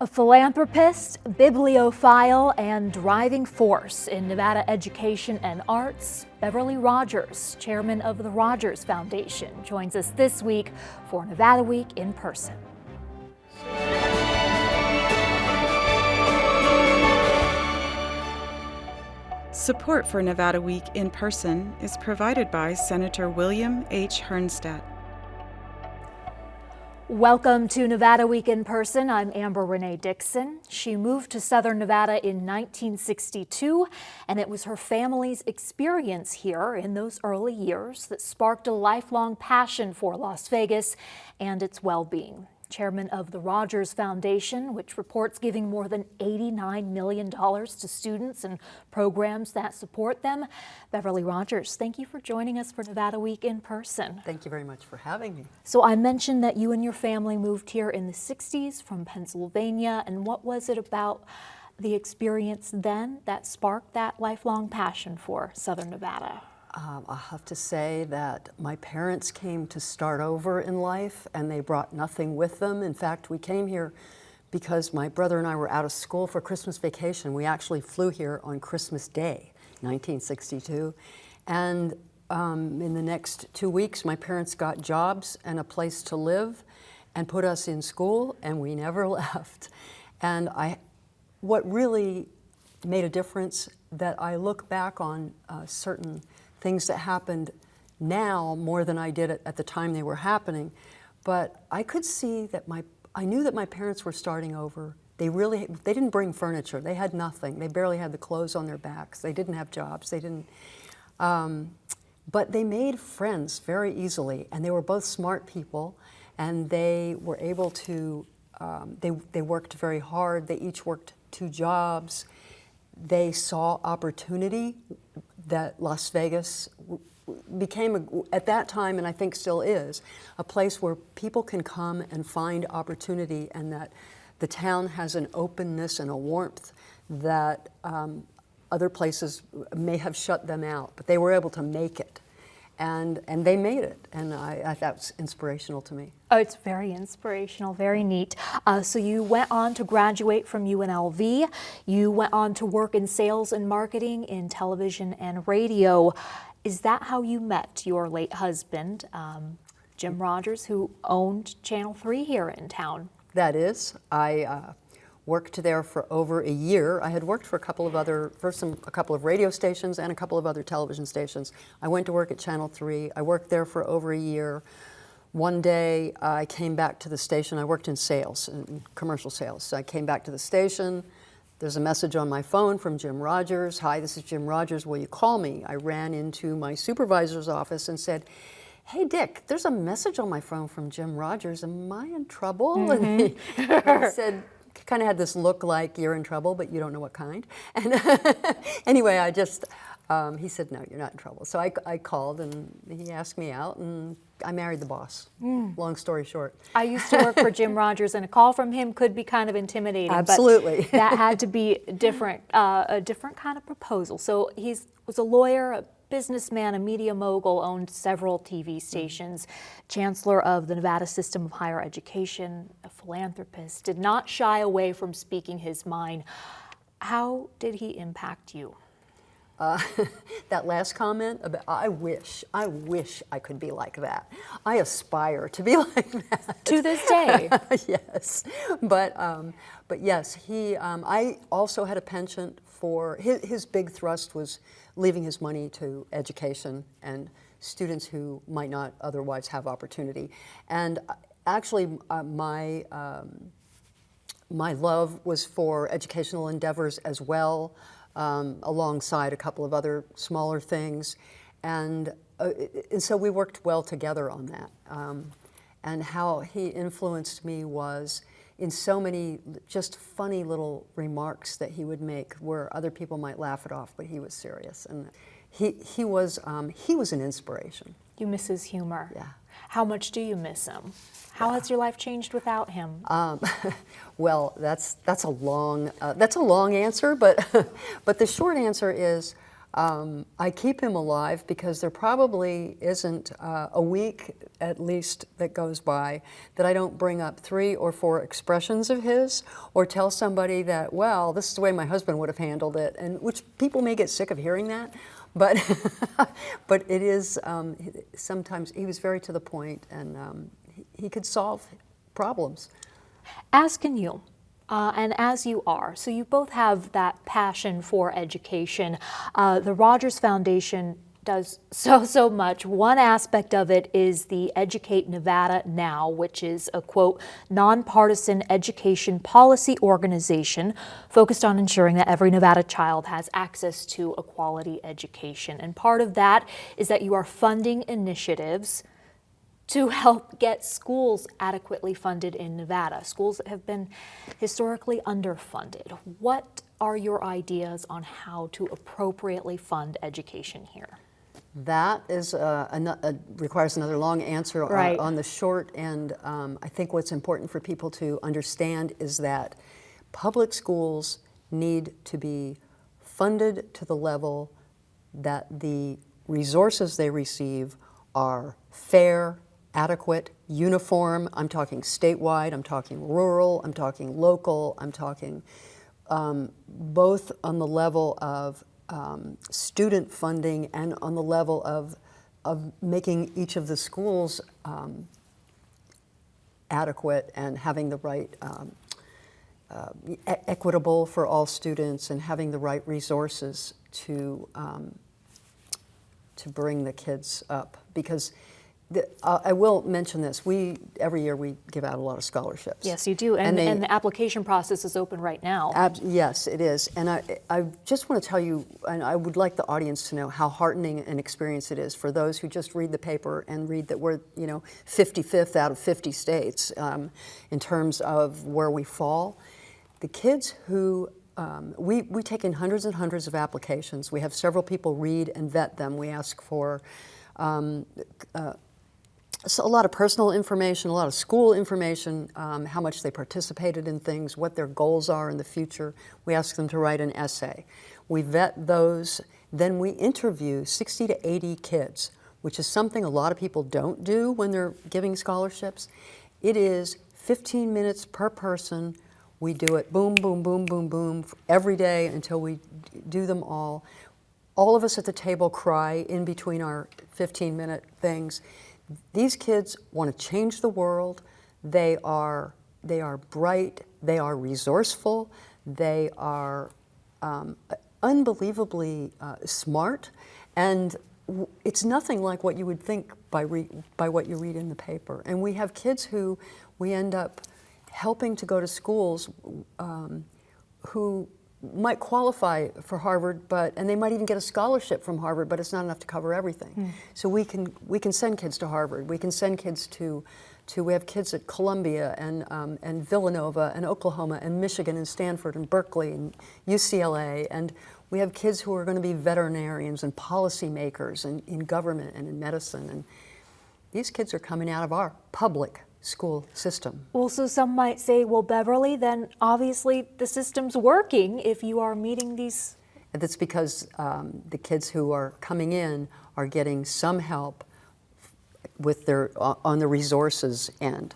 A philanthropist, bibliophile, and driving force in Nevada education and arts, Beverly Rogers, chairman of the Rogers Foundation, joins us this week for Nevada Week in Person. Support for Nevada Week in Person is provided by Senator William H. Hernstat. Welcome to Nevada Week in Person. I'm Amber Renee Dixon. She moved to Southern Nevada in 1962, and it was her family's experience here in those early years that sparked a lifelong passion for Las Vegas and its well-being. Chairman of the Rogers Foundation, which reports giving more than $89 million to students and programs that support them. Beverly Rogers, thank you for joining us for Nevada Week in Person. Thank you very much for having me. So I mentioned that you and your family moved here in the 60s from Pennsylvania, and what was it about the experience then that sparked that lifelong passion for Southern Nevada? I'll have to say that my parents came to start over in life, and they brought nothing with them. In fact, we came here because my brother and I were out of school for Christmas vacation. We actually flew here on Christmas Day, 1962. And in the next 2 weeks, my parents got jobs and a place to live and put us in school, and we never left. And what really made a difference that I look back on certain things that happened now more than I did at the time they were happening. But I could see that I knew that my parents were starting over. They didn't bring furniture. They had nothing. They barely had the clothes on their backs. They didn't have jobs. They didn't. But they made friends very easily, and they were both smart people, and they were able to. They worked very hard. They each worked 2 jobs. They saw opportunity that Las Vegas became, at that time, and I think still is, a place where people can come and find opportunity, and that the town has an openness and a warmth that other places may have shut them out, but they were able to make it. And they made it, and I that was inspirational to me. Oh, it's very inspirational, very neat. So you went on to graduate from UNLV. You went on to work in sales and marketing in television and radio. Is that how you met your late husband, Jim Rogers, who owned Channel 3 here in town? That is. I worked there for over a year. I had worked for a couple of radio stations and a couple of other television stations. I went to work at Channel 3. I worked there for over a year. One day I came back to the station. I worked in sales, in commercial sales. So I came back to the station. There's a message on my phone from Jim Rogers. "Hi, this is Jim Rogers. Will you call me?" I ran into my supervisor's office and said, "Hey, Dick, there's a message on my phone from Jim Rogers. Am I in trouble?" Mm-hmm. And he said, kind of had this look like you're in trouble, but you don't know what kind. And anyway, he said, "No, you're not in trouble." So I called, and he asked me out, and I married the boss. Long story short. I used to work for Jim Rogers, and a call from him could be kind of intimidating. Absolutely. But that had to be a different kind of proposal. So he was a lawyer, a businessman, a media mogul, owned several TV stations, chancellor of the Nevada System of Higher Education, a philanthropist, did not shy away from speaking his mind. How did he impact you? That last comment about I wish I could be like that. I aspire to be like that. To this day. Yes, but yes, I also had a penchant for his big thrust was leaving his money to education and students who might not otherwise have opportunity. And actually, my love was for educational endeavors as well. Alongside a couple of other smaller things, and so we worked well together on that. And how he influenced me was in so many just funny little remarks that he would make, where other people might laugh it off, but he was serious, and he was an inspiration. You miss his humor. Yeah. How much do you miss him? How has your life changed without him? Well, that's a long answer, but but the short answer is I keep him alive because there probably isn't a week, at least, that goes by that I don't bring up 3 or 4 expressions of his, or tell somebody that, well, this is the way my husband would have handled it, and which people may get sick of hearing that, but but it is sometimes he was very to the point, and he could solve problems. As can you. And as you are, so you both have that passion for education. The Rogers Foundation does so much. One aspect of it is the Educate Nevada Now, which is a, quote, nonpartisan education policy organization focused on ensuring that every Nevada child has access to a quality education. And part of that is that you are funding initiatives to help get schools adequately funded in Nevada, schools that have been historically underfunded. What are your ideas on how to appropriately fund education here? That is requires another long answer. Right. On the short end, I think what's important for people to understand is that public schools need to be funded to the level that the resources they receive are fair, adequate, uniform. I'm talking statewide, I'm talking rural, I'm talking local, I'm talking both on the level of student funding and on the level of making each of the schools adequate and having the right, equitable for all students and having the right resources to bring the kids up. Because I will mention this. Every year we give out a lot of scholarships. Yes, you do. And the application process is open right now. Yes, it is. And I just want to tell you, and I would like the audience to know how heartening an experience it is for those who just read the paper and read that we're, 55th out of 50 states in terms of where we fall. The kids who we take in hundreds and hundreds of applications. We have several people read and vet them. We ask for so a lot of personal information, a lot of school information, how much they participated in things, what their goals are in the future. We ask them to write an essay. We vet those, then we interview 60 to 80 kids, which is something a lot of people don't do when they're giving scholarships. It is 15 minutes per person. We do it boom, boom, boom, boom, boom, every day until we do them all. All of us at the table cry in between our 15-minute things. These kids want to change the world. They are bright. They are resourceful. They are unbelievably smart, and it's nothing like what you would think by what you read in the paper. And we have kids who we end up helping to go to schools who might qualify for Harvard, and they might even get a scholarship from Harvard, but it's not enough to cover everything. So we can send kids to Harvard. We can send kids to we have kids at Columbia and Villanova and Oklahoma and Michigan and Stanford and Berkeley and UCLA, and we have kids who are going to be veterinarians and policymakers and in government and in medicine, and these kids are coming out of our public school system. Well, so some might say, well, Beverly, then obviously the system's working if you are meeting these. And that's because the kids who are coming in are getting some help with on the resources end.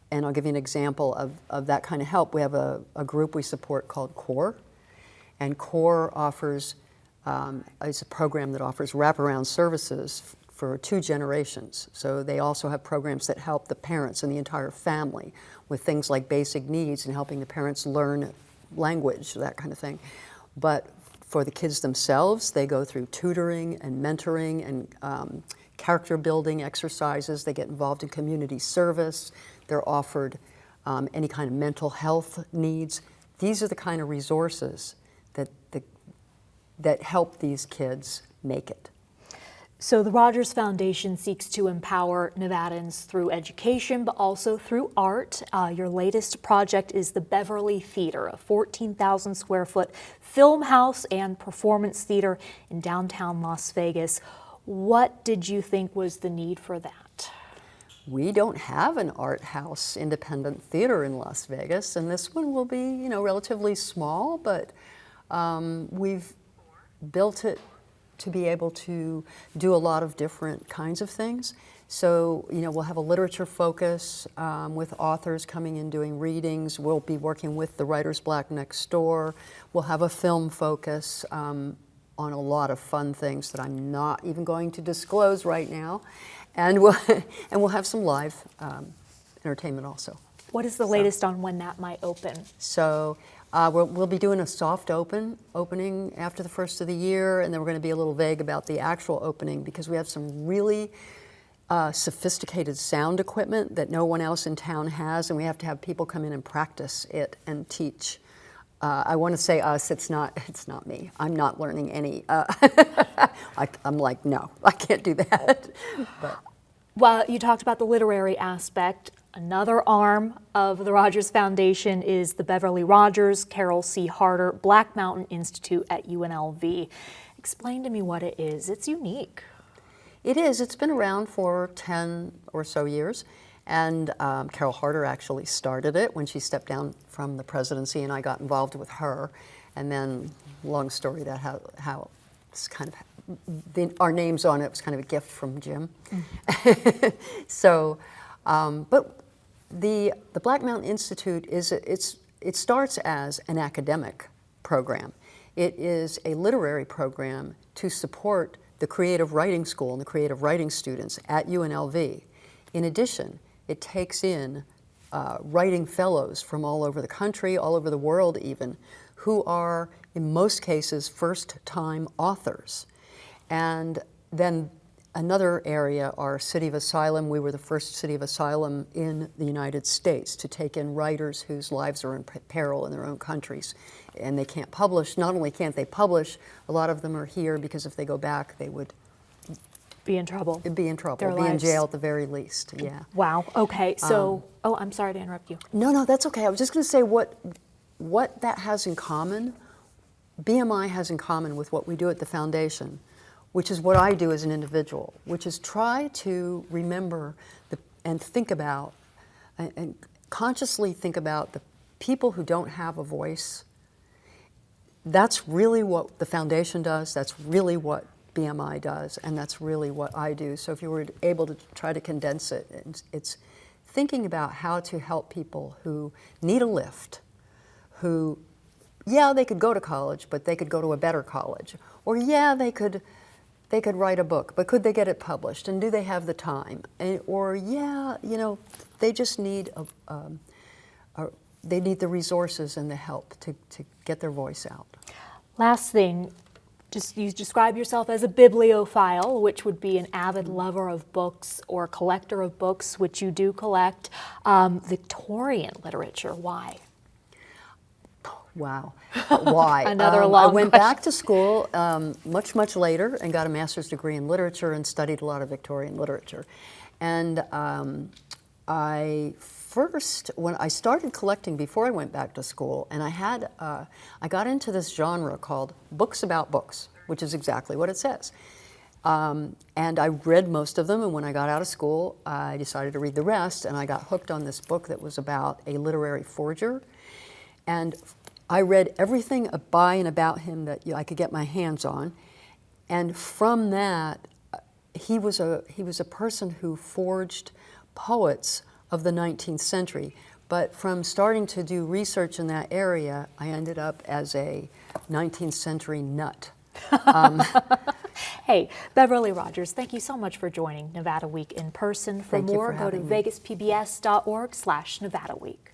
And I'll give you an example of that kind of help. We have a group we support called CORE, and CORE offers, it's a program that offers wraparound services for 2 generations. So they also have programs that help the parents and the entire family with things like basic needs and helping the parents learn language, that kind of thing. But for the kids themselves, they go through tutoring and mentoring and character building exercises. They get involved in community service. They're offered any kind of mental health needs. These are the kind of resources that help these kids make it. So the Rogers Foundation seeks to empower Nevadans through education, but also through art. Your latest project is the Beverly Theater, a 14,000 square foot film house and performance theater in downtown Las Vegas. What did you think was the need for that? We don't have an art house independent theater in Las Vegas, and this one will be, relatively small, but built it to be able to do a lot of different kinds of things. So, we'll have a literature focus with authors coming in doing readings. We'll be working with the Writer's Block next door. We'll have a film focus on a lot of fun things that I'm not even going to disclose right now. And we'll have some live entertainment also. What is the latest on when that might open? So we'll be doing a soft opening after the first of the year, and then we're going to be a little vague about the actual opening because we have some really sophisticated sound equipment that no one else in town has, and we have to have people come in and practice it and teach. I want to say us, it's not me. I'm not learning any. I'm like, no, I can't do that. But. Well, you talked about the literary aspect. Another arm of the Rogers Foundation is the Beverly Rogers, Carol C. Harder Black Mountain Institute at UNLV. Explain to me what it is. It's unique. It is. It's been around for 10 or so years. And Carol Harder actually started it when she stepped down from the presidency, and I got involved with her. And then, long story, that how it's kind of, our names on it was kind of a gift from Jim. So, but the Black Mountain Institute it starts as an academic program. It is a literary program to support the creative writing school and the creative writing students at UNLV. In addition, it takes in writing fellows from all over the country, all over the world even, who are, in most cases, first-time authors. And then another area, our City of Asylum. We were the first City of Asylum in the United States to take in writers whose lives are in peril in their own countries. And they can't publish. Not only can't they publish, a lot of them are here because if they go back, they would be in trouble. Be in trouble. Their be lives. In jail at the very least. Yeah. Wow. Okay. So, I'm sorry to interrupt you. No, that's okay. I was just going to say what that has in common. BMI has in common with what we do at the foundation, which is what I do as an individual, which is try to remember and think about and consciously think about the people who don't have a voice. That's really what the foundation does. That's really what BMI does, and that's really what I do. So if you were able to try to condense it, it's thinking about how to help people who need a lift, who, yeah, they could go to college, but they could go to a better college. Or yeah, they could write a book, but could they get it published? And do they have the time? Or yeah, they just need they need the resources and the help to get their voice out. Last thing, you describe yourself as a bibliophile, which would be an avid lover of books or collector of books, which you do collect. Victorian literature, why? Wow. Why? Another long I went question. back to school much later and got a master's degree in literature and studied a lot of Victorian literature. And when I started collecting before I went back to school, and I got into this genre called books about books, which is exactly what it says. And I read most of them, and when I got out of school, I decided to read the rest, and I got hooked on this book that was about a literary forger. And I read everything by and about him that I could get my hands on, and from that, he was a person who forged poets of the 19th century. But from starting to do research in that area, I ended up as a 19th century nut. Hey, Beverly Rogers, thank you so much for joining Nevada Week in person. For Thank you more, for go to having me. vegaspbs.org/Nevada Week.